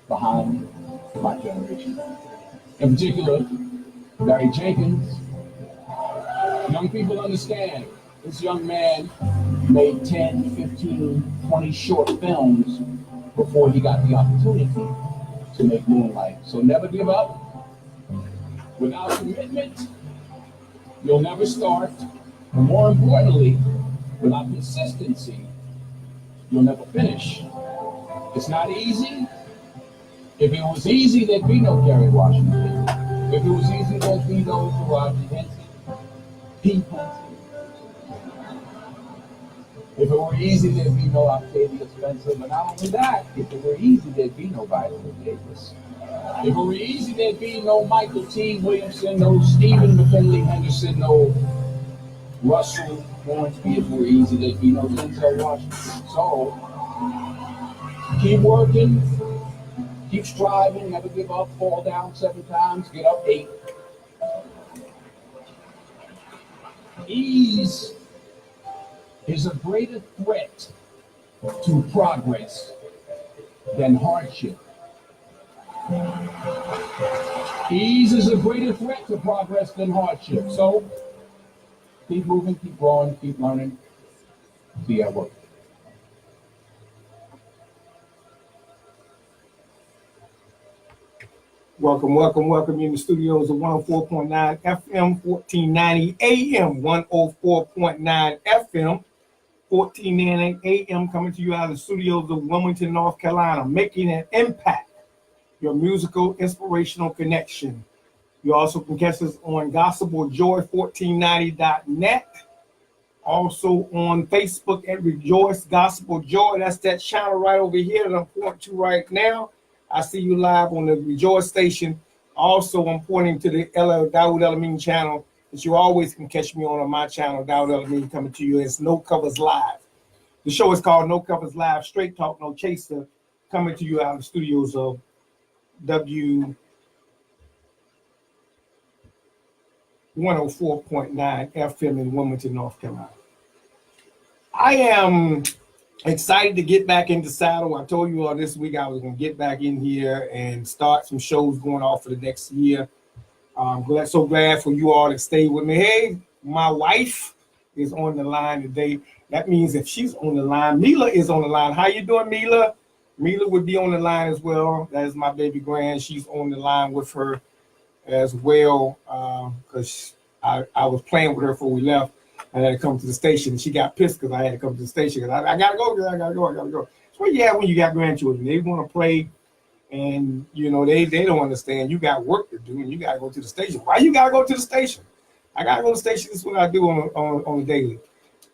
behind my generation. In particular, Barry Jenkins. Young people understand this young man made 10, 15, 20 short films before he got the opportunity to make Moonlight. So never give up. Without commitment, you'll never start. And more importantly, without consistency, you'll never finish. It's not easy. If it was easy, there'd be no Kerry Washington. If it was easy, there'd be no Taraji Henson, Pete Henson. If it were easy, there'd be no Octavia Spencer. But not only that, if it were easy, there'd be no Viola Davis. If it were easy, there'd be no Michael T. Williamson, no Stephen McKinley Henderson, no Russell Hornsby. If it were easy, there'd be no Denzel Washington. So keep working, keep striving, never give up, fall down 7 times, get up 8. Ease is a greater threat to progress than hardship. Ease is a greater threat to progress than hardship. So keep moving, keep growing, keep learning. See you at work. Welcome in the studios of 104.9 FM, 1490 AM, 104.9 FM, 1490 AM, coming to you out of the studios of Wilmington, North Carolina, making an impact, your musical inspirational connection. You also can catch us on gospeljoy1490.net, also on Facebook at Rejoice Gospel Joy. That's that channel right over here that I'm pointing to right now. I see you live on the Rejoice station. Also, I'm pointing to the Dawood Elamine channel that you always can catch me on my channel, Dawood Elamine, coming to you as No Covers Live. The show is called No Covers Live, Straight Talk, No Chaser, coming to you out of the studios of W 104.9 FM in Wilmington, North Carolina. I am excited to get back into saddle. I told you all this week I was going to get back in here and start some shows going off for the next year. I'm so glad for you all to stay with me. Hey, my wife is on the line today. That means if she's on the line, Mila is on the line. How you doing, Mila? Mila would be on the line as well. That is my baby grand. She's on the line with her as well, because I was playing with her before we left. I had to come to the station. She got pissed because I had to come to the station. I gotta go. I gotta go. It's what you have when you got grandchildren. They want to play, and you know they don't understand. You got work to do, and you gotta go to the station. Why you gotta go to the station? I gotta go to the station. This is what I do on the daily.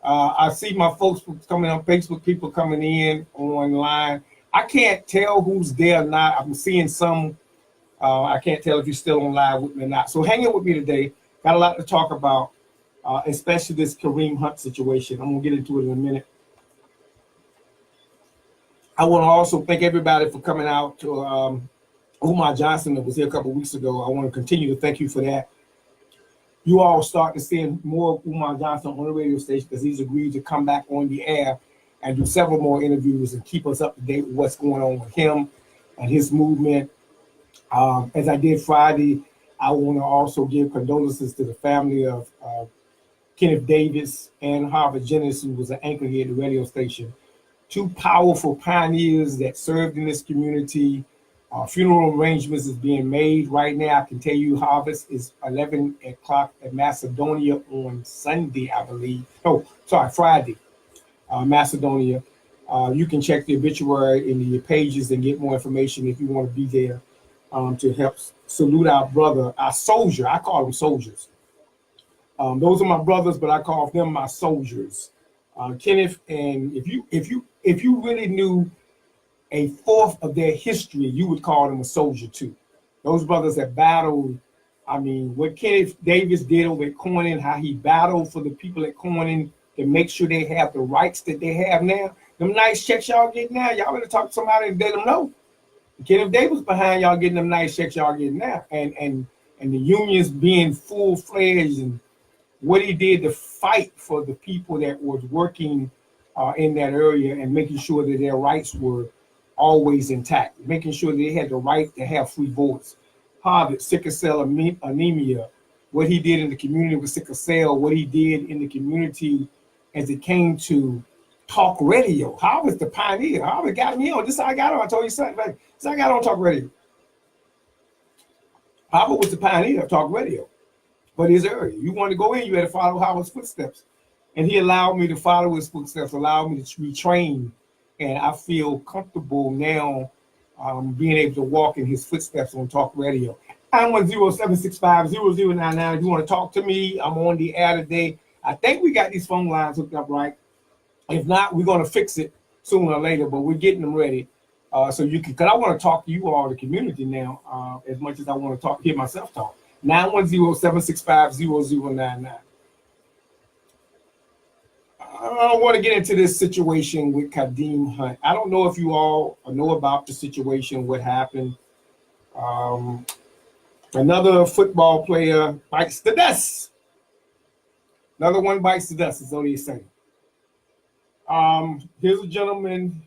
I see my folks coming on Facebook. People coming in online. I can't tell who's there or not. I'm seeing some. I can't tell if you're still on live with me or not. So hang in with me today. Got a lot to talk about. Especially this Kareem Hunt situation. I'm going to get into it in a minute. I want to also thank everybody for coming out to Umar Johnson that was here a couple of weeks ago. I want to continue to thank you for that. You all start to see more of Umar Johnson on the radio station because he's agreed to come back on the air and do several more interviews and keep us up to date with what's going on with him and his movement. As I did Friday, I want to also give condolences to the family of Kenneth Davis and Harvard Jennings, who was an anchor here at the radio station. 2 powerful pioneers that served in this community. Funeral arrangements is being made right now. I can tell you Harvest is 11 o'clock at Macedonia on Sunday, I believe. Oh, sorry, Friday, Macedonia. You can check the obituary in the pages and get more information if you want to be there to help salute our brother, our soldier. I call them soldiers. Those are my brothers, but I call them my soldiers. Kenneth, and if you really knew a fourth of their history, you would call them a soldier too. Those brothers that battled. I mean, what Kenneth Davis did over at Corning, how he battled for the people at Corning to make sure they have the rights that they have now. Them nice checks y'all get now, y'all better talk to somebody and let them know. Kenneth Davis behind y'all getting them nice checks y'all getting now, and the unions being full-fledged and what he did to fight for the people that was working in that area and making sure that their rights were always intact, making sure they had the right to have free voice. Harvard, sickle cell anemia, what he did in the community with sickle cell, what he did in the community as it came to talk radio. Harvard's the pioneer. Harvard got me on. This is how I got on. I told you something. This is how I got on talk radio. Harvard was the pioneer of talk radio. But his area, you want to go in, you had to follow Howard's footsteps. And he allowed me to follow his footsteps, allowed me to retrain. And I feel comfortable now being able to walk in his footsteps on talk radio. 910-765-0099. If you want to talk to me, I'm on the air today. I think we got these phone lines hooked up right. If not, we're going to fix it sooner or later, but we're getting them ready. So you can, because I want to talk to you all, the community now, as much as I want to hear myself talk. 910-765-0099. I want to get into this situation with Kareem Hunt. I don't know if you all know about the situation, what happened. Another football player bites the dust. Another one bites the dust, is what he's saying. Here's a gentleman,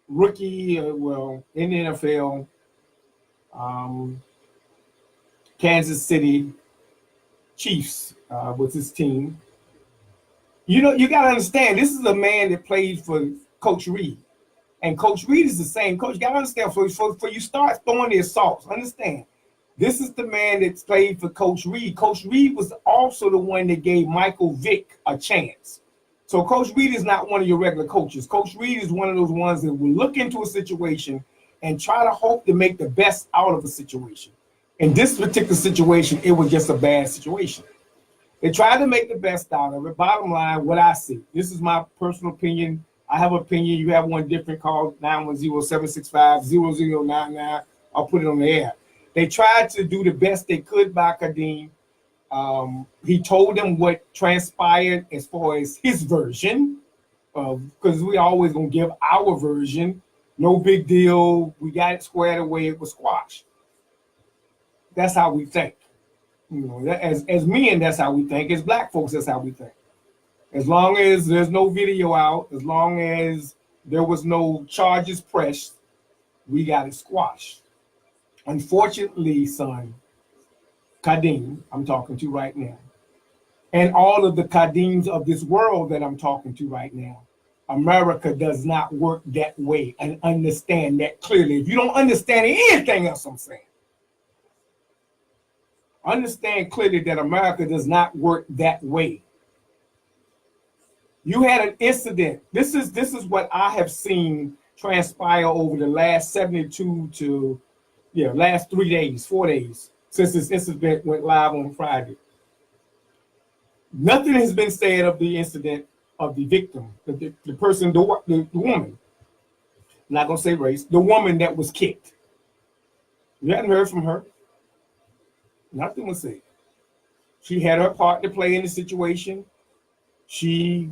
rookie, in the NFL, Kansas City Chiefs was his team. You know, you got to understand, this is a man that played for Coach Reed. And Coach Reed is the same coach. You got to understand, for you start throwing the assaults, understand, this is the man that played for Coach Reed. Coach Reed was also the one that gave Michael Vick a chance. So Coach Reed is not one of your regular coaches. Coach Reed is one of those ones that will look into a situation and try to hope to make the best out of a situation. In this particular situation, it was just a bad situation. They tried to make the best out of it. Bottom line, what I see. This is my personal opinion. I have an opinion. You have one different. Call 910-765-0099. I'll put it on the air. They tried to do the best they could by Kareem. He told them what transpired as far as his version, because we always going to give our version. No big deal. We got it squared away. It was squashed. That's how we think. You know, as men, that's how we think. As black folks, that's how we think. As long as there's no video out, as long as there was no charges pressed, we got it squashed. Unfortunately, son, Kareem, I'm talking to right now, and all of the Kareems of this world that I'm talking to right now, America does not work that way, and understand that clearly. If you don't understand anything else I'm saying, understand clearly that America does not work that way. You had an incident. This is what I have seen transpire over the last 72 to last 3 days, 4 days since this incident went live on Friday. Nothing has been said of the incident of the victim, the person, the woman. I'm not gonna say race, the woman that was kicked. You hadn't heard from her. Nothing was said. She had her part to play in the situation. She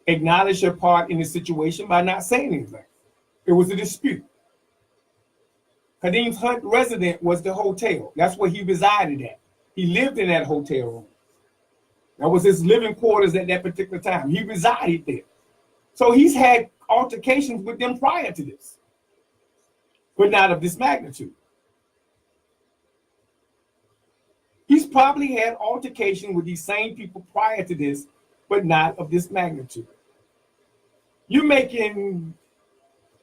acknowledged her part in the situation by not saying anything. It was a dispute. Kareem Hunt resident was the hotel. That's where he resided at. He lived in that hotel room. That was his living quarters at that particular time. He resided there. So he's had altercations with them prior to this, but not of this magnitude. He's probably had altercation with these same people prior to this, but not of this magnitude. You're making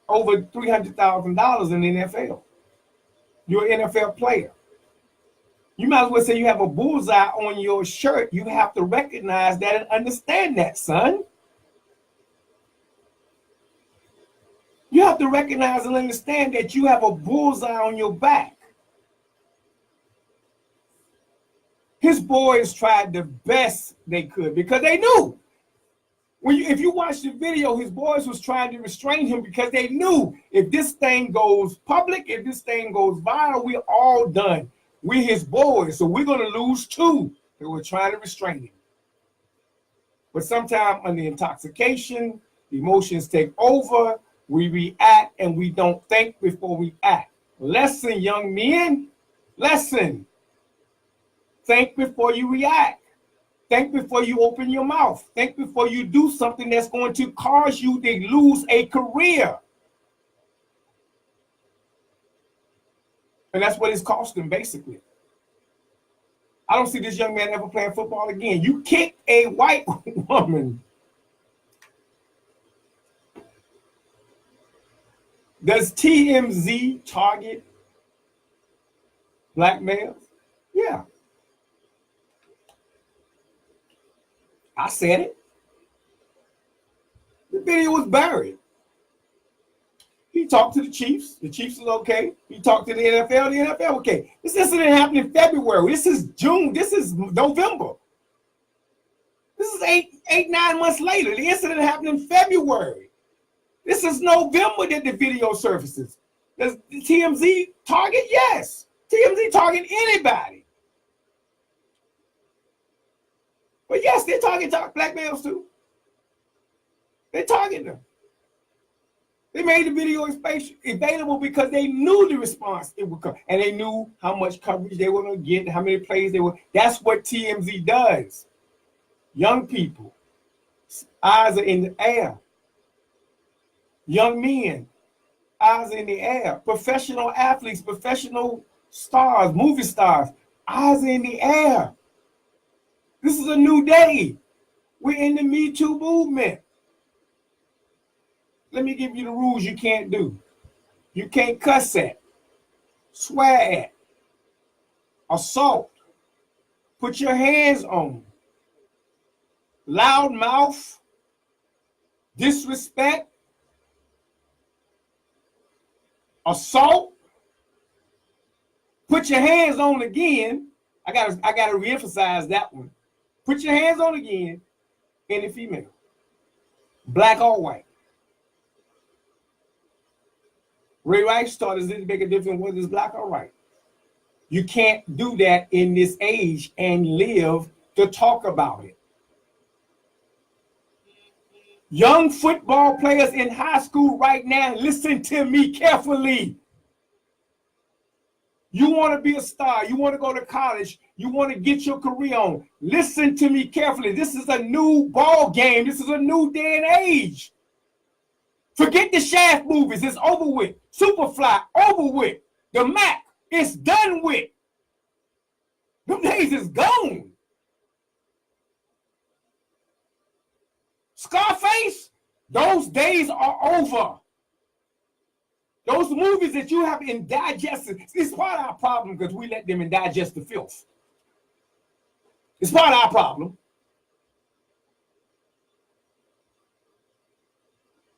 over $300,000 in the NFL. You're an NFL player. You might as well say you have a bullseye on your shirt. You have to recognize that and understand that, son. You have to recognize and understand that you have a bullseye on your back. His boys tried the best they could because they knew. If you watch the video, his boys was trying to restrain him because they knew if this thing goes public, if this thing goes viral, we're all done. We're his boys, so we're going to lose too. They were trying to restrain him. But sometimes under intoxication, emotions take over, we react and we don't think before we act. Lesson, young men, lesson. Think before you react. Think before you open your mouth. Think before you do something that's going to cause you to lose a career. And that's what it's costing, basically. I don't see this young man ever playing football again. You kick a white woman. Does TMZ target black males? Yeah. I said it. The video was buried. He talked to the Chiefs. The Chiefs is okay. He talked to the NFL. The NFL okay. This incident happened in February. This is June. This is November. This is 9 months later. The incident happened in February. This is November that the video surfaces. Does the TMZ target? Yes. TMZ target anybody. But yes, they target black males too. They target them. They made the video available because they knew the response it would come. And they knew how much coverage they were going to get, how many plays they would. That's what TMZ does. Young people, eyes are in the air. Young men, eyes in the air. Professional athletes, professional stars, movie stars, eyes in the air. This is a new day. We're in the MeToo movement. Let me give you the rules you can't do. You can't cuss at, swear at, assault, put your hands on, loud mouth, disrespect, assault, put your hands on again. I gotta reemphasize that one. Put your hands on again, any female, black or white. Ray Rice taught us it make a difference whether it's black or white. You can't do that in this age and live to talk about it. Young football players in high school right now, listen to me carefully. You want to be a star. You want to go to college. You want to get your career on. Listen to me carefully. This is a new ball game. This is a new day and age. Forget the Shaft movies. It's over with. Superfly, over with. The Mac, it's done with. Them days is gone. Scarface, those days are over. Those movies that you have indigested, it's part of our problem because we let them indigest the filth. It's part of our problem.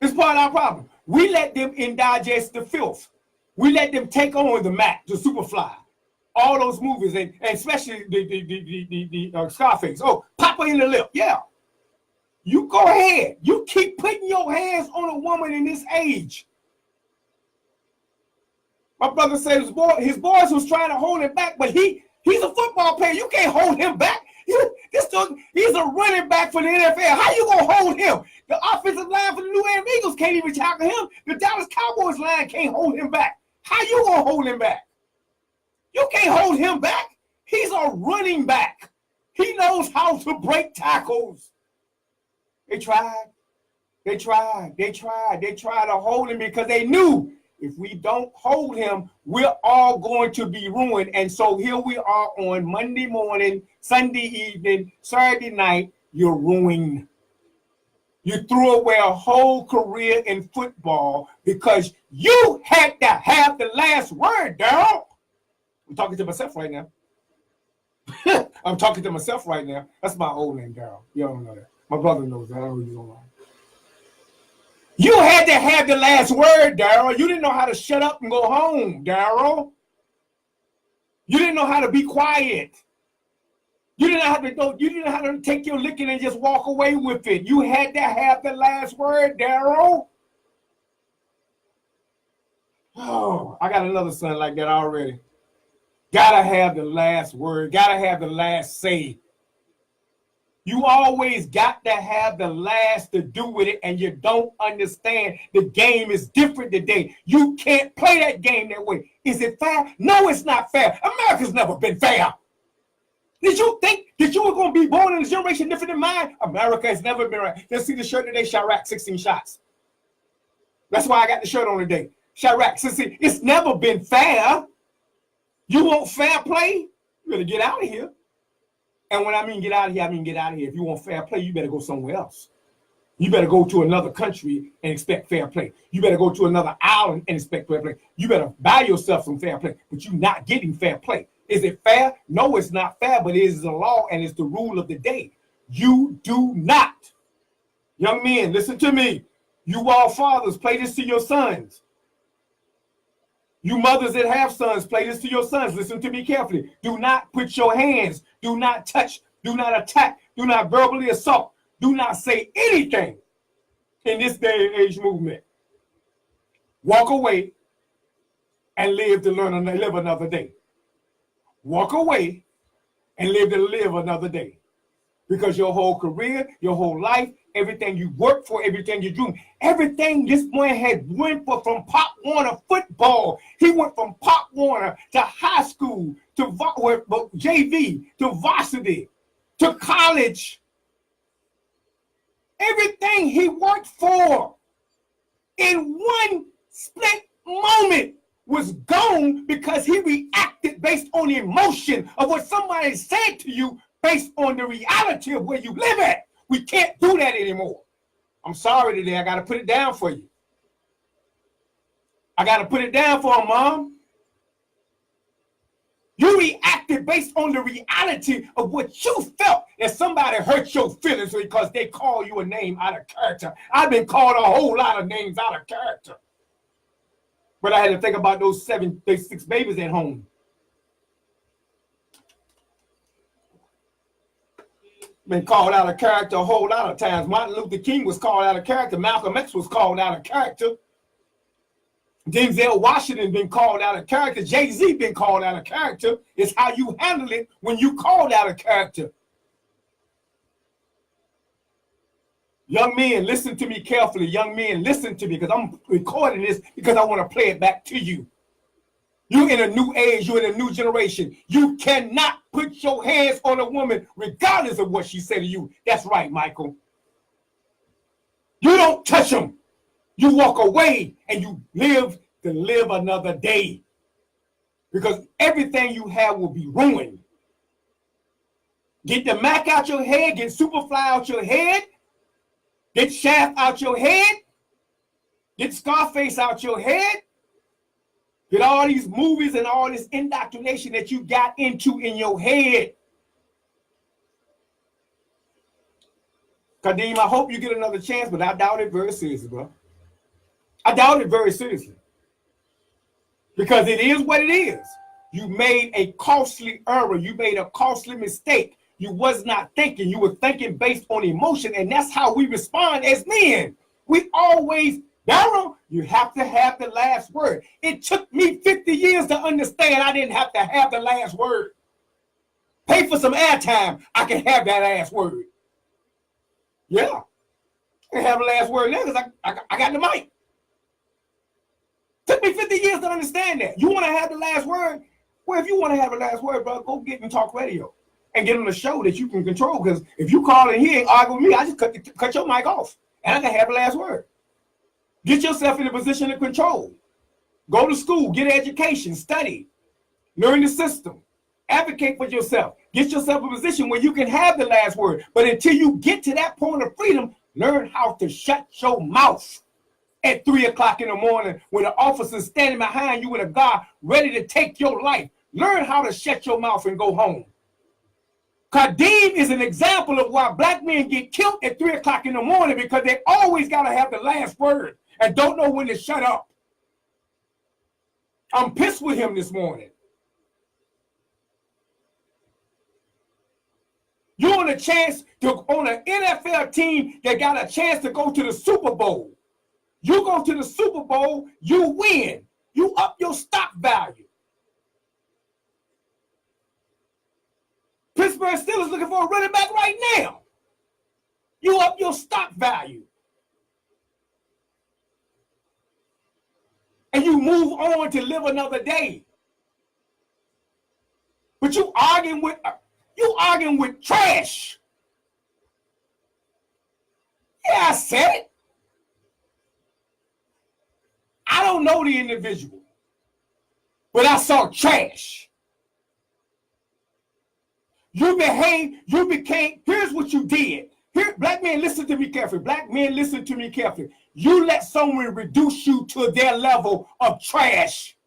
It's part of our problem. We let them indigest the filth. We let them take on the Mac, the Superfly, all those movies, and especially the Scarface. Oh, Papa in the Lip, yeah. You go ahead. You keep putting your hands on a woman in this age. My brother said his boys was trying to hold him back, but he's a football player. You can't hold him back. He's a running back for the NFL. How you gonna hold him? The offensive line for the New England Eagles can't even tackle him. The Dallas Cowboys line can't hold him back. How you gonna hold him back? You can't hold him back. He's a running back. He knows how to break tackles. They tried to hold him because they knew if we don't hold him, we're all going to be ruined. And so here we are on Monday morning, Sunday evening, Saturday night, you're ruined. You threw away a whole career in football because you had to have the last word, Daryl. I'm talking to myself right now. I'm talking to myself right now. That's my old name, Daryl. You don't know that. My brother knows that. I don't really know. You had to have the last word, Daryl. You didn't know how to shut up and go home, Daryl. You didn't know how to be quiet. You didn't know how to go. You didn't know how to take your licking and just walk away with it. You had to have the last word, Daryl. Oh, I got another son like that already. Gotta have the last word. Gotta have the last say. You always got to have the last to do with it, and you don't understand the game is different today. You can't play that game that way. Is it fair? No, it's not fair. America's never been fair. Did you think that you were going to be born in a generation different than mine? America has never been right. Let's see the shirt today, Chirac, 16 shots. That's why I got the shirt on today. Chirac, 16. It's never been fair. You want fair play? You better get out of here. And when I mean get out of here, I mean get out of here. If you want fair play, you better go somewhere else. You better go to another country and expect fair play. You better go to another island and expect fair play. You better buy yourself some fair play, but you're not getting fair play. Is it fair? No, it's not fair, but it is the law and it's the rule of the day. You do not. Young men, listen to me. You all fathers, play this to your sons. You mothers that have sons, play this to your sons. Listen to me carefully. Do not put your hands, do not touch, do not attack, do not verbally assault, do not say anything in this day and age movement. Walk away and live to learn and live another day. Walk away and live to live another day. Because your whole career, your whole life, everything you work for, everything you do, everything this man had went for, from Pop Warner football. He went from Pop Warner to high school, to JV, to varsity, to college. Everything he worked for in one split moment was gone because he reacted based on the emotion of what somebody said to you based on the reality of where you live at. We can't do that anymore. I'm sorry today. I got to put it down for you. I got to put it down for him, Mom. You reacted based on the reality of what you felt that somebody hurt your feelings because they call you a name out of character. I've been called a whole lot of names out of character. But I had to think about those 6 babies at home. Been called out of character a whole lot of times. Martin Luther King was called out of character. Malcolm X was called out of character. Denzel Washington been called out of character. Jay-Z been called out of character. It's how you handle it when you called out of character. Young men, listen to me carefully. Young men, listen to me, because I'm recording this because I want to play it back to you. You're in a new age. You're in a new generation. You cannot put your hands on a woman regardless of what she said to you. That's right, Michael. You don't touch them. You walk away and you live to live another day, because everything you have will be ruined. Get the Mac out your head. Get Superfly out your head. Get Shaft out your head. Get Scarface out your head. Get all these movies and all this indoctrination that you got into in your head. Kareem, I hope you get another chance, but I doubt it very seriously, bro. I doubt it very seriously. Because it is what it is. You made a costly error. You made a costly mistake. You was not thinking. You were thinking based on emotion, and that's how we respond as men. We always... Daryl, you have to have the last word. It took me 50 years to understand I didn't have to have the last word. Pay for some airtime, I can have that last word. Yeah, I can have the last word now because I got the mic. Took me 50 years to understand that. You want to have the last word? Well, if you want to have the last word, bro, go get and talk radio and get on a show that you can control. Because if you call in here and argue with me, I just cut your mic off and I can have the last word. Get yourself in a position of control. Go to school, get an education, study, learn the system, advocate for yourself. Get yourself in a position where you can have the last word. But until you get to that point of freedom, learn how to shut your mouth at 3 o'clock in the morning when the officer's standing behind you with a gun ready to take your life. Learn how to shut your mouth and go home. Kareem is an example of why black men get killed at 3 o'clock in the morning, because they always got to have the last word and don't know when to shut up. I'm pissed with him this morning. You're on a chance to, on an NFL team that got a chance to go to the Super Bowl. You go to the Super Bowl, you win. You up your stock value. Pittsburgh Steelers looking for a running back right now. You up your stock value. And you move on to live another day. But you arguing with trash. Yeah, I said it. I don't know the individual, but I saw trash. You became, here's what you did. Here, black men, listen to me carefully. Black men, listen to me carefully. You let someone reduce you to their level of trash.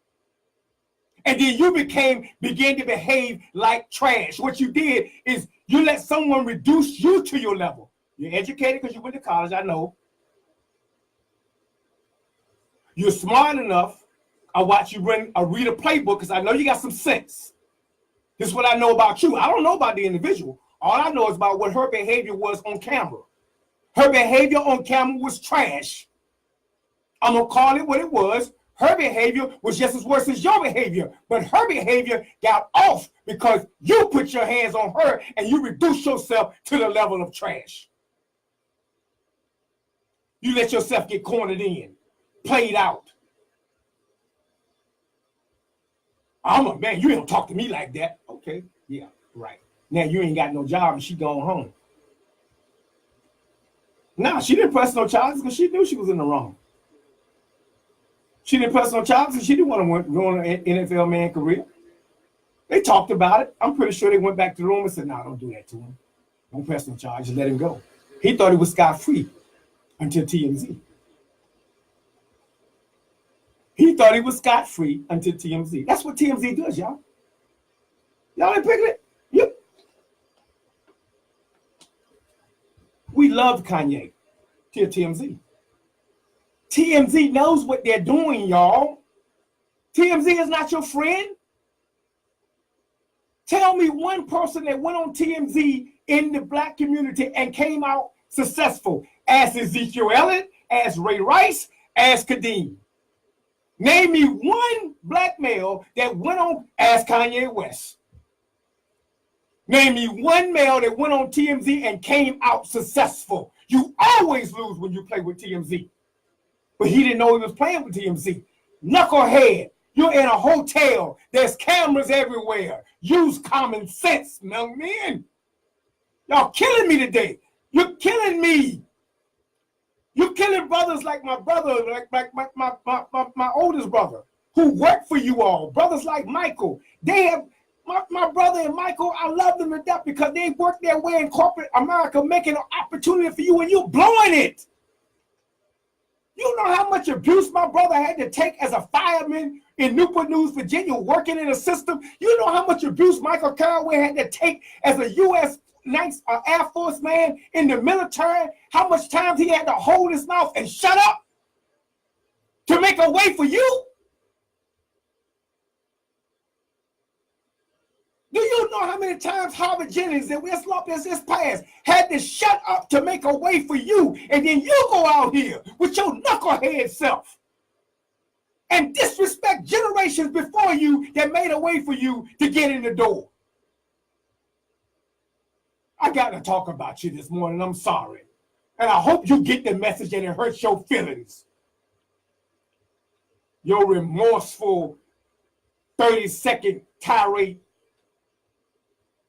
And then you begin to behave like trash. What you did is you let someone reduce you to your level. You're educated because you went to college, I know. You're smart enough. I watch you read a playbook because I know you got some sense. This is what I know about you. I don't know about the individual. All I know is about what her behavior was on camera. Her behavior on camera was trash. I'm going to call it what it was. Her behavior was just as worse as your behavior. But her behavior got off because you put your hands on her and you reduced yourself to the level of trash. You let yourself get cornered in, played out. I'm a man, you don't talk to me like that. Okay, yeah, right. Now you ain't got no job and she gone home. Nah, she didn't press no charges because she knew she was in the wrong. She didn't press no charges because she didn't want to go on an NFL man career. They talked about it. I'm pretty sure they went back to the room and said, "No, don't do that to him. Don't press no charges. Let him go." He thought he was scot-free until TMZ. He thought he was scot-free until TMZ. That's what TMZ does, y'all. Y'all ain't picking it? Yep. We loved Kanye till TMZ. TMZ knows what they're doing, y'all. TMZ is not your friend. Tell me one person that went on TMZ in the black community and came out successful. Ask Ezekiel Elliott, ask Ray Rice, ask Kareem. Name me one black male that went on, ask Kanye West. Name me one male that went on TMZ and came out successful. You always lose when you play with TMZ. But he didn't know he was playing with TMZ. Knucklehead, you're in a hotel. There's cameras everywhere. Use common sense, young men. Y'all killing me today. You're killing me. You're killing brothers like my brother, like my oldest brother, who work for you all. Brothers like Michael. They have my brother and Michael, I love them to death because they work their way in corporate America, making an opportunity for you and you're blowing it. You know how much abuse my brother had to take as a fireman in Newport News, Virginia, working in a system? You know how much abuse Michael Caraway had to take as a U.S. Air Force man in the military? How much time he had to hold his mouth and shut up to make a way for you? Do you know how many times Harvard Jennings and West Lopez past had to shut up to make a way for you, and then you go out here with your knucklehead self and disrespect generations before you that made a way for you to get in the door? I got to talk about you this morning. I'm sorry. And I hope you get the message and it hurts your feelings. Your remorseful 30-second tirade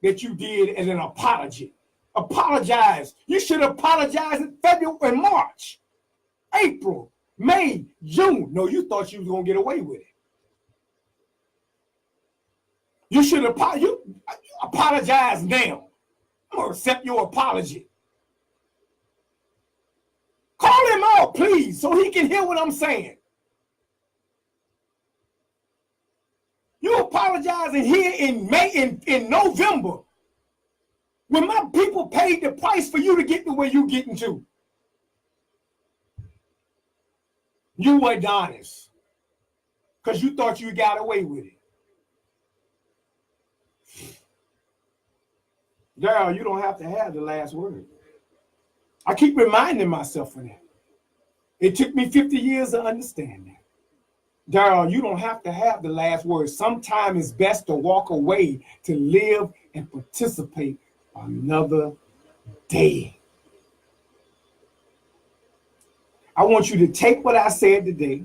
that you did as an apology. Apologize. You should apologize in February and March, April, May, June. No, you thought you was going to get away with it. You should apologize now. I'm going to accept your apology. Call him out, please, so he can hear what I'm saying. You apologizing here in May, in November, when my people paid the price for you to get to where you getting to. You were honest because you thought you got away with it. Girl, you don't have to have the last word. I keep reminding myself of that. It took me 50 years to understand that. Darryl, you don't have to have the last word. Sometimes it's best to walk away to live and participate another day. I want you to take what I said today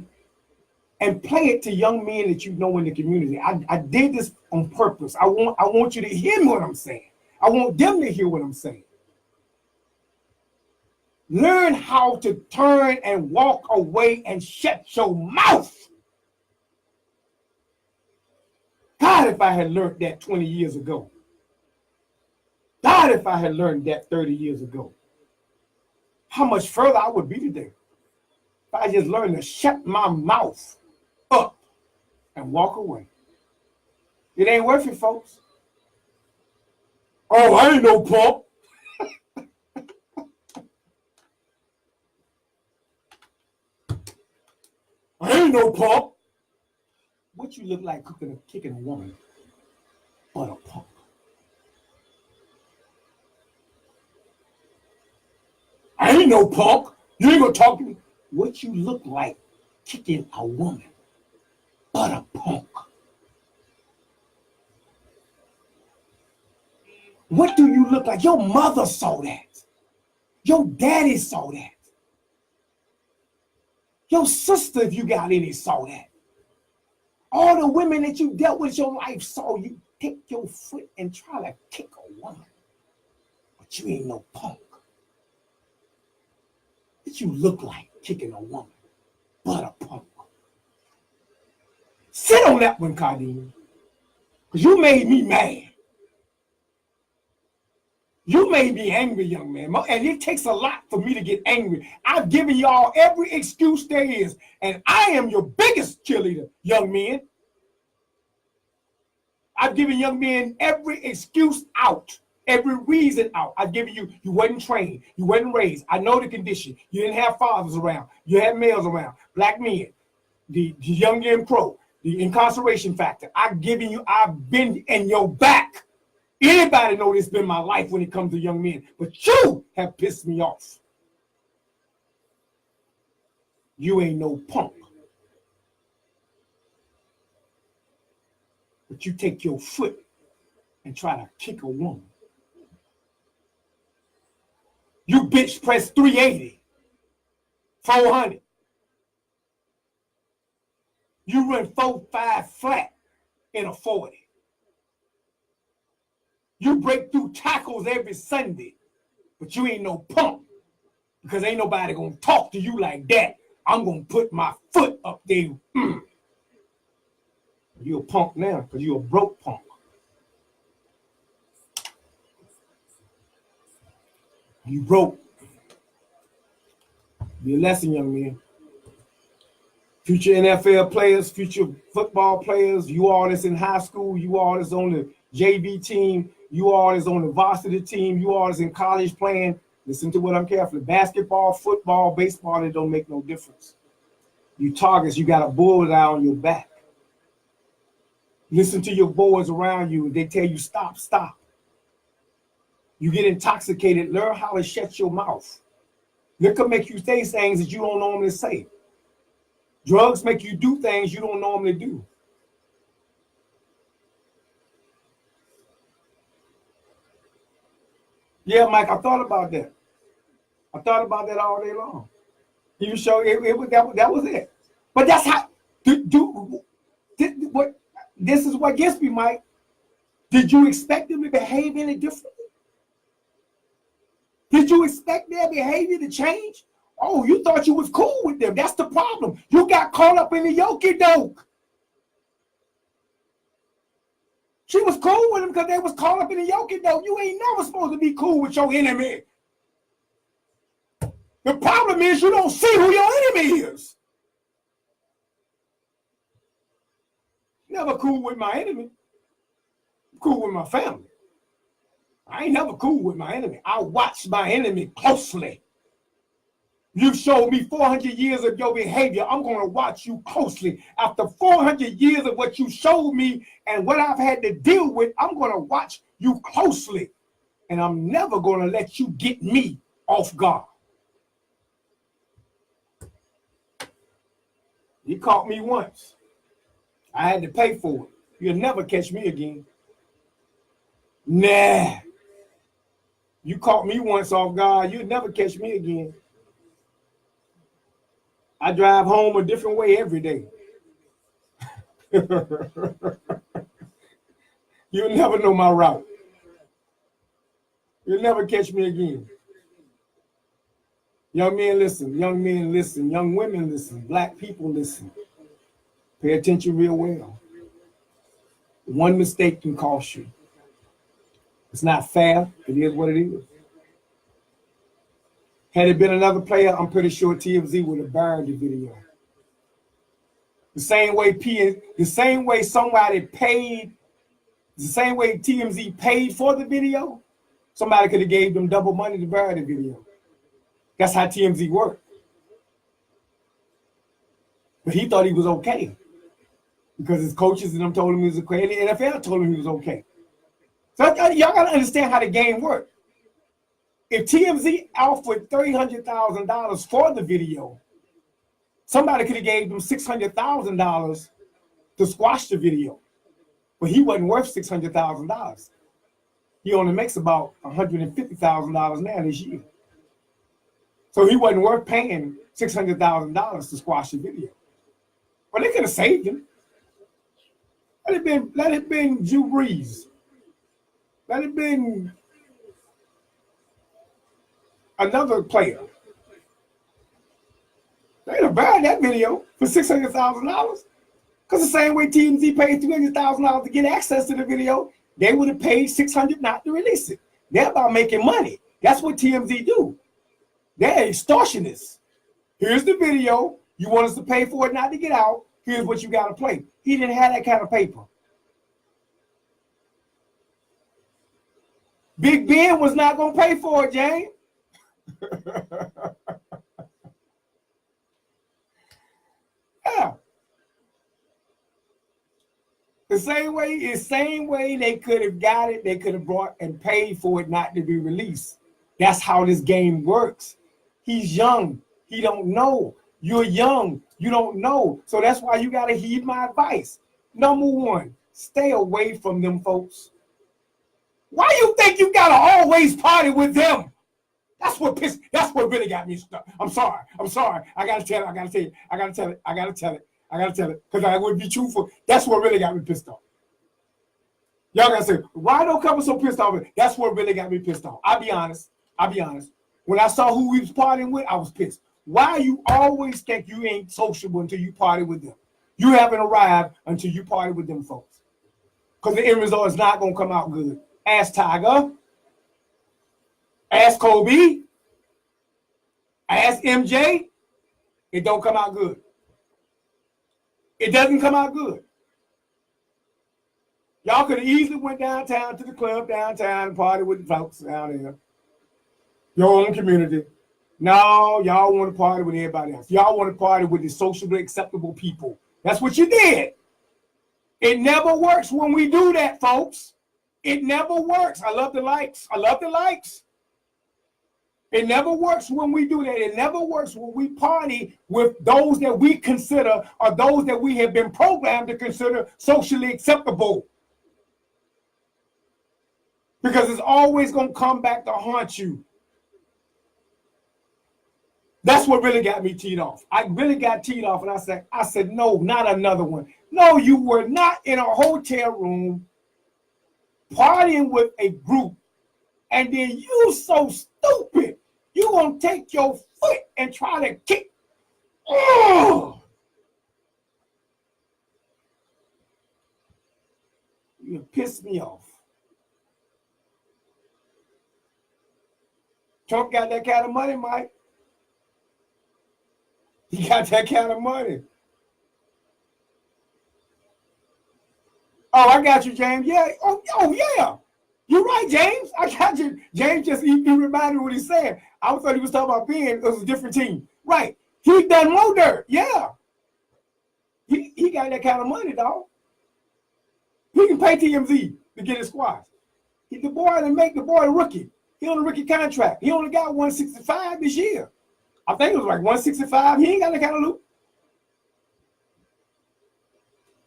and play it to young men that you know in the community. I did this on purpose. I want you to hear what I'm saying. I want them to hear what I'm saying. Learn how to turn and walk away and shut your mouth. God, if I had learned that 20 years ago. God, if I had learned that 30 years ago, how much further I would be today. If I just learned to shut my mouth up and walk away. It ain't worth it, folks. Oh, I ain't no punk. I ain't no punk. What you look like kicking a woman but a punk? I ain't no punk. You ain't gonna talk to me. What you look like kicking a woman but a punk? What do you look like? Your mother saw that. Your daddy saw that. Your sister, if you got any, saw that. All the women that you dealt with your life saw you take your foot and try to kick a woman. But you ain't no punk. What you look like kicking a woman but a punk? Sit on that one, Kareem. Because you made me mad. You made me angry, young man. And it takes a lot for me to get angry. I've given y'all every excuse there is. And I am your biggest cheerleader, young men. I've given young men every excuse out, every reason out. I've given you, you wasn't trained, you wasn't raised. I know the condition. You didn't have fathers around. You had males around, black men, the young Jim Crow, the incarceration factor. I've been in your back. Anybody know this been my life when it comes to young men, but you have pissed me off. You ain't no punk. But you take your foot and try to kick a woman. You bitch press 380, 400. You run 4-5 flat in a 40. You break through tackles every Sunday, but you ain't no punk because ain't nobody gonna talk to you like that. I'm gonna put my foot up there. You a punk now because you a broke punk. You broke. Be a lesson, young man. Future NFL players, future football players, you all that's in high school, you all that's on the JV team, you all that's on the varsity team, you all that's in college playing, listen to what I'm carefully. Basketball, football, baseball, it don't make no difference. You targets, you got a bullseye on your back. Listen to your boys around you. They tell you stop, stop. You get intoxicated, learn how to shut your mouth. It could make you say things that you don't normally say. Drugs make you do things you don't normally do. Yeah, Mike, I thought about that. I thought about that all day long. You show that was it. But that's how this is what gets me, Mike. Did you expect them to behave any differently? Did you expect their behavior to change? Oh, you thought you was cool with them. That's the problem. You got caught up in the yoke doke. She was cool with them because they was caught up in the yoke doke. You ain't never supposed to be cool with your enemy. The problem is you don't see who your enemy is. Never cool with my enemy. Cool with my family. I ain't never cool with my enemy. I watch my enemy closely. You showed me 400 years of your behavior. I'm going to watch you closely. After 400 years of what you showed me and what I've had to deal with, I'm going to watch you closely. And I'm never going to let you get me off guard. You caught me once. I had to pay for it. You'll never catch me again. Nah. You caught me once off guard. You'll never catch me again. I drive home a different way every day. You'll never know my route. You'll never catch me again. Young men listen, young men listen, young women listen, black people listen. Pay attention real well. One mistake can cost you. It's not fair. It is what it is. Had it been another player, I'm pretty sure TMZ would have burned the video. The same way somebody paid, the same way TMZ paid for the video, somebody could have gave them double money to burn the video. That's how TMZ worked. But he thought he was okay because his coaches and them told him he was okay, and the NFL told him he was okay. So y'all gotta understand how the game works. If TMZ offered $300,000 for the video, somebody could have gave them $600,000 to squash the video, but he wasn't worth $600,000. He only makes about $150,000 now this year, so he wasn't worth paying $600,000 to squash the video. Well, they could have saved him. Let it been Drew Brees. Let it been another player. They'd have burned that video for $600,000. Because the same way TMZ paid $300,000 to get access to the video, they would have paid $600,000 not to release it. They're about making money. That's what TMZ do. They're extortionists. Here's the video. You want us to pay for it not to get out. Here's what you got to play. He didn't have that kind of paper. Big Ben was not going to pay for it, James. Yeah. The same way they could have got it, they could have brought and paid for it not to be released. That's how this game works. He's young. He don't know. You're young. You don't know. So that's why you got to heed my advice. Number one, stay away from them folks. Why you think you got to always party with them? That's what really got me stuck. I'm sorry. I got to tell it. Because I would be truthful. That's what really got me pissed off. Y'all got to say, why don't come so pissed off? That's what really got me pissed off. I'll be honest. When I saw who we was partying with, I was pissed. Why you always think you ain't sociable until you party with them? You haven't arrived until you party with them folks. Because the end result is not going to come out good. Ask Tiger. Ask Kobe. Ask MJ. It don't come out good. It doesn't come out good. Y'all could have easily went downtown to the club downtown and party with the folks down there. Your own community. No, y'all want to party with everybody else. Y'all want to party with the socially acceptable people. That's what you did. It never works when we do that, folks. It never works. I love the likes. It never works when we do that. It never works when we party with those that we consider or those that we have been programmed to consider socially acceptable. Because it's always going to come back to haunt you. That's what really got me teed off. I really got teed off, and I said, no, not another one. No, you were not in a hotel room partying with a group, and then you so stupid, you gonna take your foot and try to kick. Oh, you pissed me off. Trump got that kind of money, Mike. He got that kind of money. Oh, I got you, James. Yeah. Oh yeah. You're right, James. I got you. James just he reminded me what he said. I thought he was talking about Ben. It was a different team. Right. He done more dirt. Yeah. He got that kind of money, dog. He can pay TMZ to get his squads. The boy a rookie. He on a rookie contract. He only got 165 this year. I think it was like 165. He ain't got that kind of loot.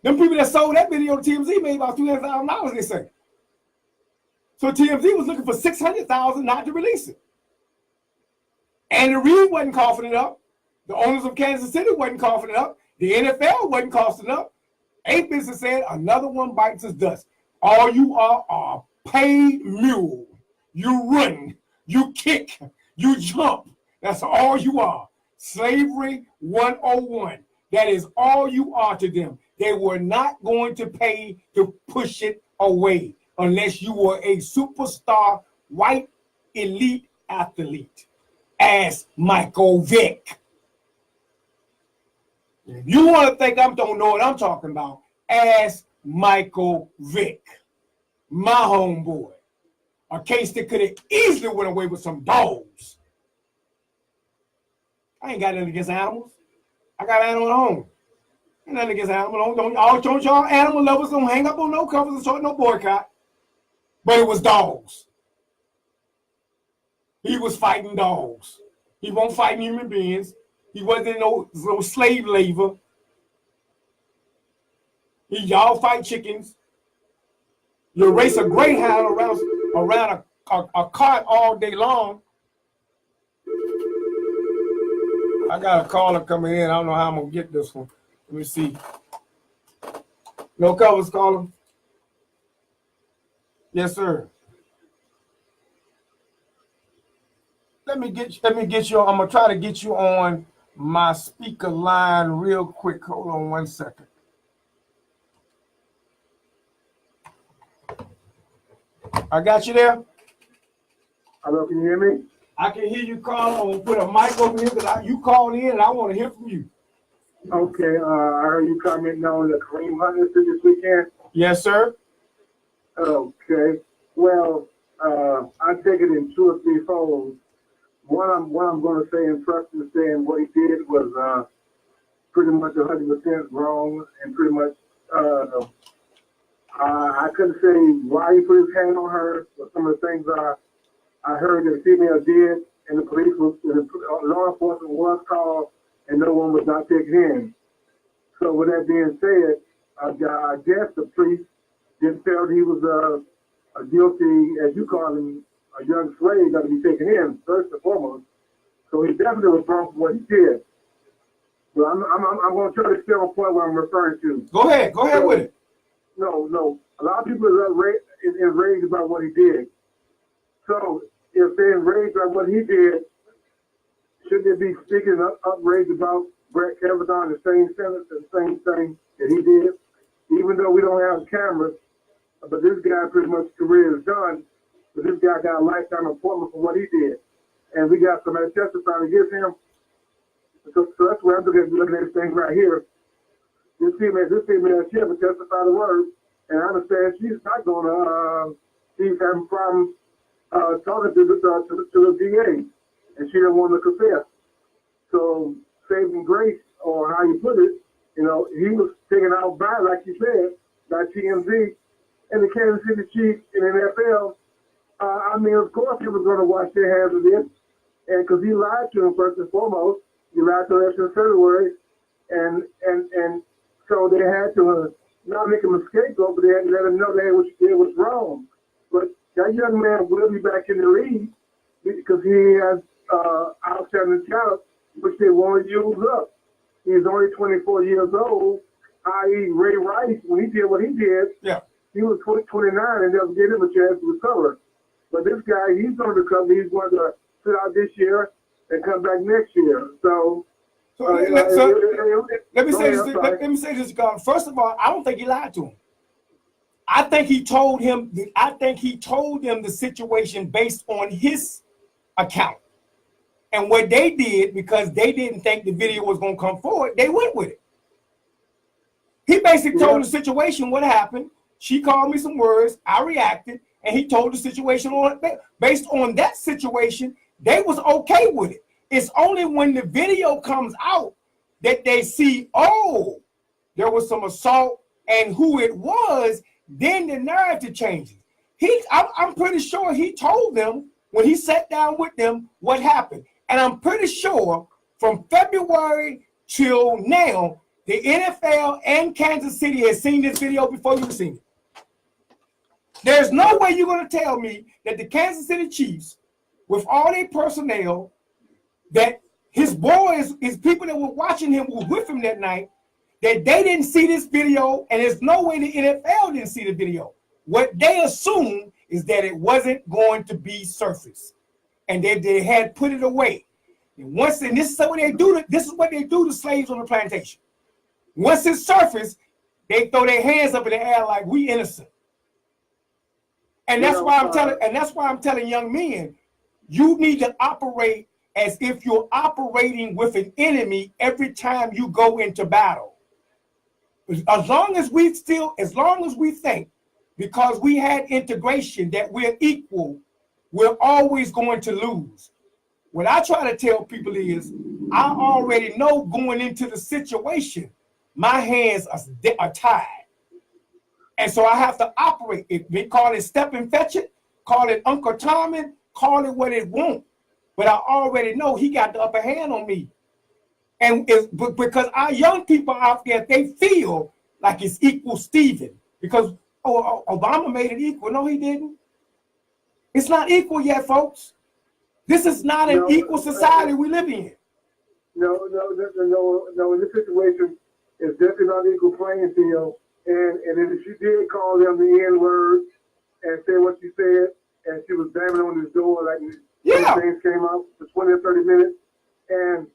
Them people that sold that video to TMZ made about $300,000, they say. So TMZ was looking for $600,000 not to release it. Andy Reid wasn't coughing it up. The owners of Kansas City wasn't coughing it up. The NFL wasn't coughing it up. A-Business said another one bites his dust. All you are a paid mule. You run, you kick, you jump. That's all you are. Slavery 101. That is all you are to them. They were not going to pay to push it away. unless you were a superstar white elite athlete. Ask Michael Vick. If you want to think I don't know what I'm talking about, ask Michael Vick, my homeboy. A case that could have easily went away with some dogs. I ain't got nothing against animals. I got animals at home. Ain't nothing against animals. Don't y'all animal lovers don't hang up on no covers and start no boycott. But it was dogs. He was fighting dogs. He wasn't fighting human beings. He wasn't no slave labor. Y'all fight chickens. You race a greyhound around a cart all day long. I got a caller coming in. I don't know how I'm gonna get this one. Let me see. No covers, caller. Yes, sir. Let me get you. I'm gonna try to get you on my speaker line real quick. Hold on 1 second. I got you there. Hello, can you hear me? I can hear you, caller. I'm gonna put a mic over here because you called in and I want to hear from you. Okay, I heard you commenting on the Kareem Hunt Released this weekend. Yes, sir. Okay, well, I take it in 2 or 3 folds. One I'm going to say in trust in saying what he did was pretty much 100% wrong, and pretty much I couldn't say why he put his hand on her, but some of the things I heard that the female did, and the police law enforcement was called, and no one was not taken in. So with that being said, I guess the police didn't feel he was a guilty, as you call him, a young slave that to be taken in first and foremost. So he definitely was wrong for what he did. But I'm going to try to stay on point what I'm referring to. Go ahead with it. No. A lot of people are enraged about what he did. So if they're enraged by what he did, should they be speaking outraged about Brett Kavanaugh, the same sentence, the same thing that he did? Even though we don't have cameras, but this guy pretty much career is done. But this guy got a lifetime appointment for what he did, and we got somebody testifying against him. So that's where I'm looking at this thing right here. This female, she ever testified the word, and I understand she's not going to. She's having problems talking to the DA, and she didn't want to confess. So saving grace, or how you put it, he was taken out by, like you said, by TMZ and the Kansas City Chiefs in the NFL. Of course he was going to wash their hands of this, and because he lied to him first and foremost. He lied to us in February, and so they had to not make him a scapegoat, but they had to let him know that what he did was wrong. But that young man will be back in the league because he has outstanding talent, which they want to use up. He's only 24 years old, i.e. Ray Rice, when he did what he did, he was 29 and never gave him a chance to recover. But this guy, he's going to recover. He's going to sit out this year and come back next year. Let me say this, God. First of all, I don't think he lied to him. I think he told him the situation based on his account. And what they did, because they didn't think the video was going to come forward, they went with it. He basically told the situation what happened. She called me some words. I reacted, and he told the situation based on that situation. They was okay with it. It's only when the video comes out that they see, oh, there was some assault and who it was. Then the narrative changes. I'm pretty sure he told them when he sat down with them what happened. And I'm pretty sure from February till now, the NFL and Kansas City has seen this video before you've seen it. There's no way you're going to tell me that the Kansas City Chiefs, with all their personnel, that his boys, his people that were watching him, were with him that night, that they didn't see this video, and there's no way the NFL didn't see the video. What they assumed is that it wasn't going to be surfaced, and they had put it away. And this is what they do. This is what they do to slaves on the plantation. Once it's surfaced, they throw their hands up in the air like we innocent. And that's why I'm telling young men, you need to operate as if you're operating with an enemy every time you go into battle. As long as we think, because we had integration, that we're equal, we're always going to lose. What I try to tell people is, I already know going into the situation, my hands are tied. And so I have to operate. If we call it step and fetch it, call it Uncle Tommy, call it what it won't. But I already know he got the upper hand on me. And because our young people out there, they feel like it's equal Steven. Because Obama made it equal. No, he didn't. It's not equal yet, folks. This is not an equal society we live in. No. In this situation, it's definitely not equal playing field. And if she did call them the N-word and say what she said, and she was banging on his door like things came up for 20 or 30 minutes, and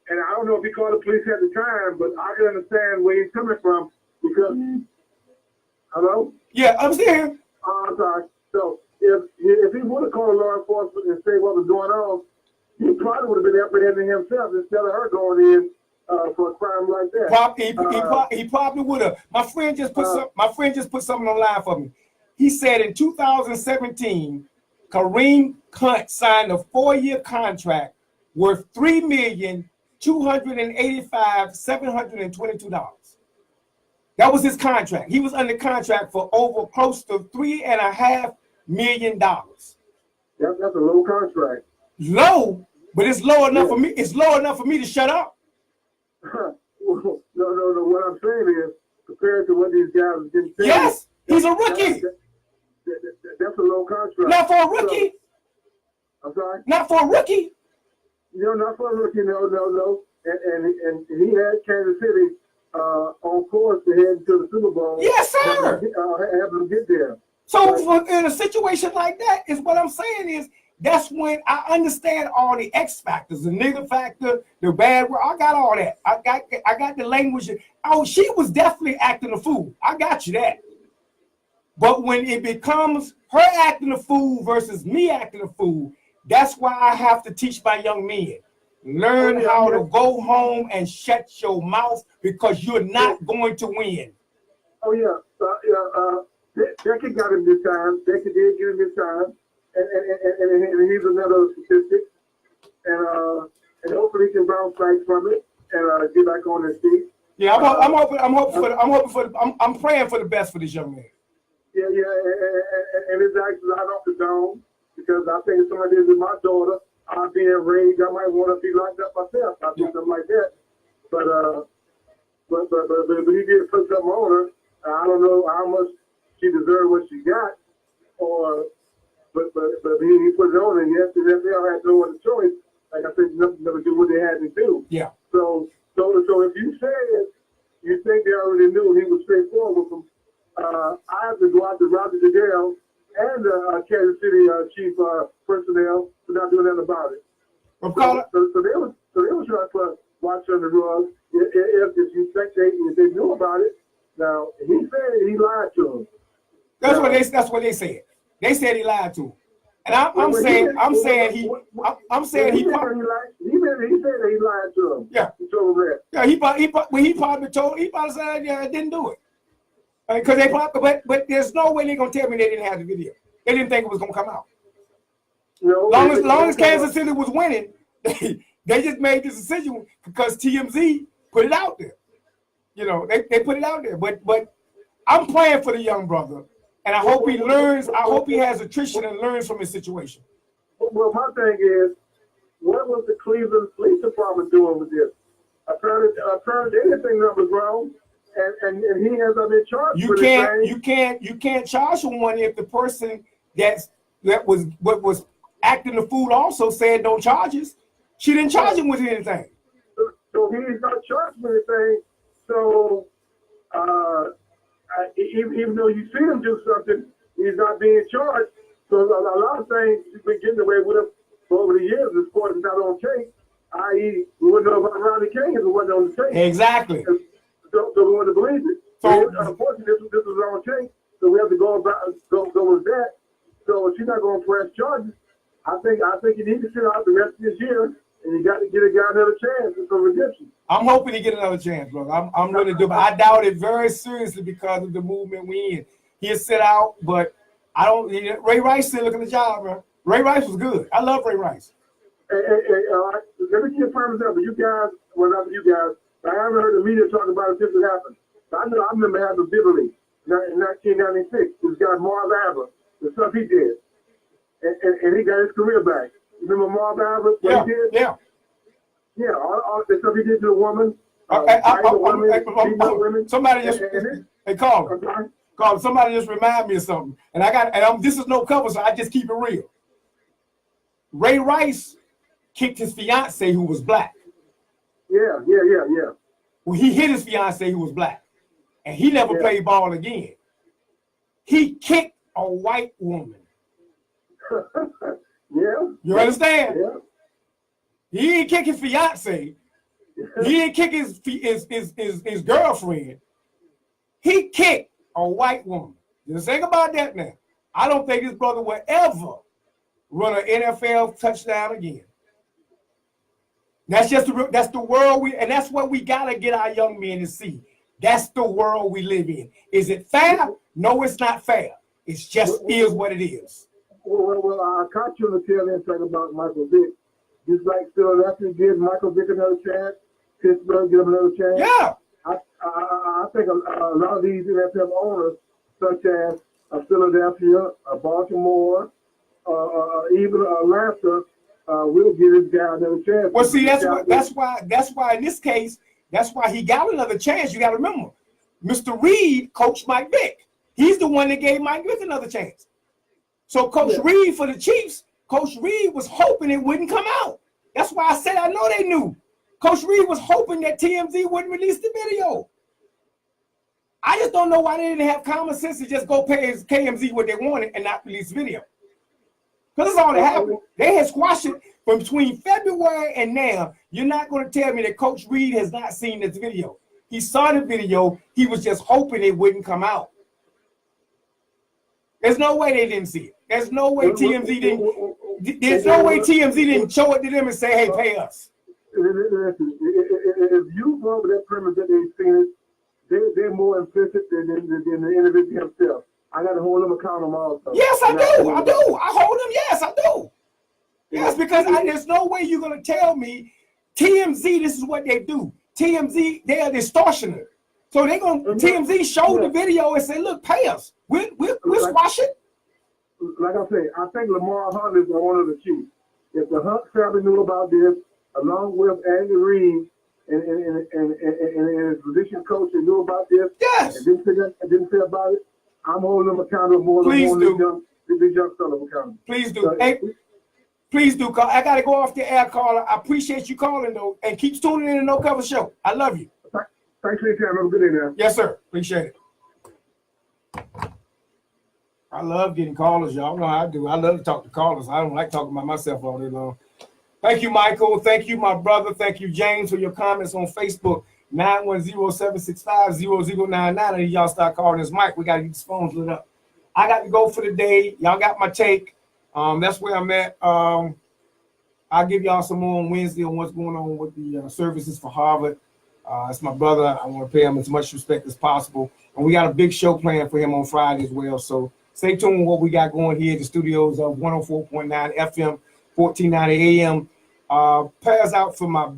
I don't know if he called the police at the time, but I can understand where he's coming from because. Hello? Yeah, I'm still here. I'm sorry. So if he would have called law enforcement and say what was going on, he probably would have been apprehending himself instead of her going in for a crime like that. He probably would have. My friend just put something online for me. He said in 2017, Kareem Hunt signed a 4-year contract worth $3,285,722. That was his contract. He was under contract for over close to $3.5 million. That's a low contract. Low, but it's low enough for me. It's low enough for me to shut up. No. What I'm saying is, compared to what these guys are getting paid. Yes, he's a rookie. That's a low contract. Not for a rookie. I'm sorry? Not for a rookie. No, not for a rookie. No. And he had Kansas City on course to head to the Super Bowl. Yes, sir. Have them get there. So in a situation like that, is what I'm saying is, that's when I understand all the X factors, the nigga factor, the bad word. I got all that. I got the language. Oh, she was definitely acting a fool. I got you that. But when it becomes her acting a fool versus me acting a fool, that's why I have to teach my young men. Learn how to go home and shut your mouth, because you're not going to win. Oh yeah, Becky got him this time. Becky did get him this time. And he's another statistic, and hopefully he can bounce back from it and get back on his feet. Yeah, I'm praying for the best for this young man. Yeah, and it's actually right off the dome, because I think if somebody did with my daughter, I'd be enraged. I might want to be locked up myself. I'd do something like that. But he did put something on her. I don't know how much she deserved what she got, But he put it on, and yes, they all had no other choice. Like I said, nothing to do what they had to do. Yeah. So if you said you think they already knew he was straightforward with them, I have to go out to Roger Goodell and Kansas City chief personnel for not doing nothing about it. So they was trying to put watch on the rug if you think if they knew about it. Now he said he lied to them. That's what they said. They said he lied to him, and I'm saying he said he lied to him. Yeah, he told him that. Yeah, he probably said, yeah, I didn't do it, because but there's no way they're gonna tell me they didn't have the video. They didn't think it was gonna come out. No, long as Kansas City was winning, they just made this decision because TMZ put it out there. You know, they put it out there, but I'm praying for the young brother. And I hope he learns. I hope he has attrition and learns from his situation. Well, my thing is, what was the Cleveland Police Department doing with this? Apparently anything that was wrong, and he has been charged. You can't charge someone if the person that was acting the fool also said don't charge us. She didn't charge him with anything. So he's not charged with anything. So. Even though you see him do something, he's not being charged. So a lot of things you've been getting away with him for over the years. The sport is not on tape, i.e., we wouldn't know about Ronnie King if it wasn't on the tape. Exactly. So we wouldn't believe it. So unfortunately, this was on tape. So we have to go with that. So if she's not going to press charges, I think you need to sit out the rest of this year, and you got to get a guy another chance for some redemption. I'm hoping to get another chance, brother. I'm really do, but I doubt it very seriously because of the movement we in. He'll sit out, but I don't. Ray Rice still looking at the job, bro. Ray Rice was good. I love Ray Rice. Hey, let me confirm that, but you guys, well, not you guys, I haven't heard the media talk about it since it happened. I remember having Beverly in 1996. This guy Marv Albert, the stuff he did, and he got his career back. You remember Marv Albert? Yeah, he did? yeah. Yeah, all the stuff he did to a woman. Somebody just call. Somebody just remind me of something, and this is no cover, so I just keep it real. Ray Rice kicked his fiance who was black. Yeah. Well, he hit his fiance who was black, and he never played ball again. He kicked a white woman. Yeah. You understand? Yeah. He didn't kick his fiance. He didn't kick his girlfriend. He kicked a white woman. Just think about that now. I don't think this brother will ever run an NFL touchdown again. That's the world and that's what we gotta get our young men to see. That's the world we live in. Is it fair? No, it's not fair. It just is what it is. Well, I caught you on the tail end talking about Michael Vick. Just like Philadelphia give Michael Vick another chance, Pittsburgh give him another chance. Yeah. I think a lot of these NFL owners, such as Philadelphia, Baltimore, even Atlanta, will give this guy another chance. Well, see, that's why in this case, that's why he got another chance. You got to remember, Mr. Reed coached Mike Vick. He's the one that gave Mike Vick another chance. So Coach Reed for the Chiefs, Coach Reed was hoping it wouldn't come out. That's why I said I know they knew. Coach Reed was hoping that TMZ wouldn't release the video. I just don't know why they didn't have common sense to just go pay KMZ what they wanted and not release the video. Because that's all that happened. They had squashed it from between February and now. You're not going to tell me that Coach Reed has not seen this video. He saw the video. He was just hoping it wouldn't come out. There's no way they didn't see it. There's no way TMZ didn't. There's no way TMZ didn't show it to them and say, "Hey, pay us." If you go over that premise that they've seen it, they're more implicit than the individual himself. I got to hold them accountable also. Yes, I do. I hold them. Yes, I do. Yes, because there's no way you're going to tell me TMZ, this is what they do. TMZ, they're distortioner. So they're going to, TMZ showed the video and say, look, pay us. We'll squash it. Like I say, I think Lamar Hunt is one of the Chiefs. If the Hunt family knew about this, along with Andy Reid and his position coach, they knew about this. Yes. And didn't say about it. I'm holding them accountable more than these young fellas accountable. Please do. Hey, please do. I got to go off the air, caller. I appreciate you calling, though, and keep tuning in to No Cover Show. I love you. Thanks for your time. Have a good day now. Yes, sir. Appreciate it. I love getting callers, y'all know how I do. I love to talk to callers. I don't like talking about myself all day long. Thank you, Michael. Thank you, my brother. Thank you, James, for your comments on Facebook. 910-765-0099. I need y'all start calling this Mike. We got to get these phones lit up. I got to go for the day. Y'all got my take. That's where I'm at. I'll give y'all some more on Wednesday on what's going on with the services for Harvard. It's my brother. I want to pay him as much respect as possible. And we got a big show planned for him on Friday as well. So stay tuned with what we got going here at the studios of 104.9 FM, 1490 AM. Prayers out for my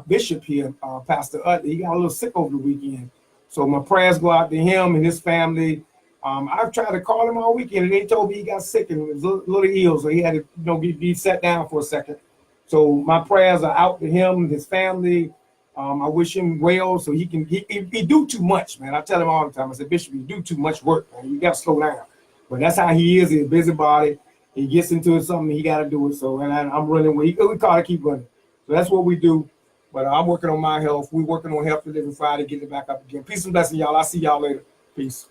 bishop here, Pastor Utley. He got a little sick over the weekend. So my prayers go out to him and his family. I've tried to call him all weekend, and they told me he got sick and was a little ill, so he had to be set down for a second. So my prayers are out to him and his family. I wish him well so he do too much, man. I tell him all the time. I said, Bishop, you do too much work, man. You got to slow down. But that's how he is. He's a busybody. He gets into something, he got to do it. So, and I'm running with we got to keep running. So that's what we do. But I'm working on my health. We're working on Health Delivery Friday, getting it back up again. Peace and blessing, y'all. I'll see y'all later. Peace.